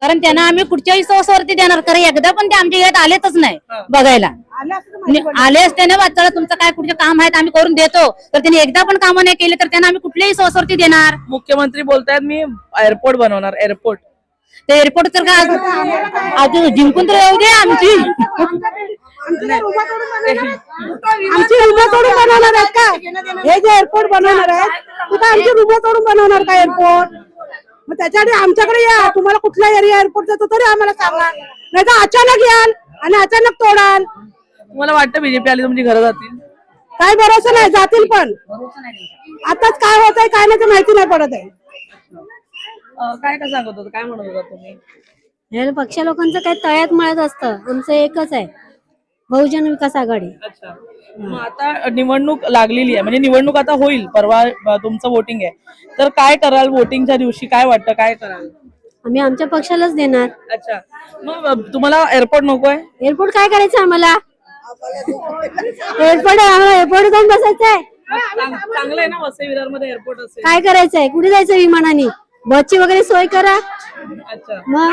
कारण त्यांना आम्ही कुठच्याही सोर्सवरती देणार, कारण एकदा पण ते आमच्या यात आलेच नाही बघायला. आले असते ना चला तुमचं काय कुठचे काम आहेत आम्ही करून देतो, तर त्यांनी एकदा पण कामं नाही केले तर त्यांना आम्ही कुठल्याही सोर्सवरती देणार. मुख्यमंत्री बोलतायत मी एअरपोर्ट बनवणार, एअरपोर्ट. ते एअरपोर्ट तर काय अजून जिंकून तर येऊ दे आमची आमची रुपये तोडून बनवणार आहेत का? हे जे एअरपोर्ट बनवणार आहेत कुठं आमची रुपये तोडून बनवणार का एअरपोर्ट? मग त्याच्यासाठी आमच्याकडे या, तुम्हाला कुठला एरिया एअरपोर्ट जातो तरी आम्हाला सांगा, नाही तर अचानक याल आणि अचानक तोडाल. तुम्हाला वाटतं बीजेपी आली तुमची घरं जातील? काय भरोसा नाही, जातील पण. आताच काय होत आहे काय नाही ते माहिती नाही पडत आहे. काय काय सांगत होता, काय म्हणत होता तुम्ही? हे पक्ष लोकांचं काय तळ्यात मळत असतं, आमचं एकच आहे बहुजन विकास आघाडी. अच्छा, मग आता निवडणूक लागलेली आहे, म्हणजे निवडणूक आता होईल, परवा तुमचं वोटिंग आहे, तर काय कराल वोटिंगच्या दिवशी? काय वाटतं काय कराल? आम्ही आमच्या पक्षालाच देणार. अच्छा, मग तुम्हाला एअरपोर्ट नको आहे? एअरपोर्ट काय करायचं आम्हाला? एअरपोर्ट जाऊन बसायचं आहे? चांगलं आहे ना, वसई विरार मध्ये एअरपोर्ट असेल. काय करायचंय? कुठे जायचं विमानाने? बसची वगैरे सोय करा. अच्छा, मग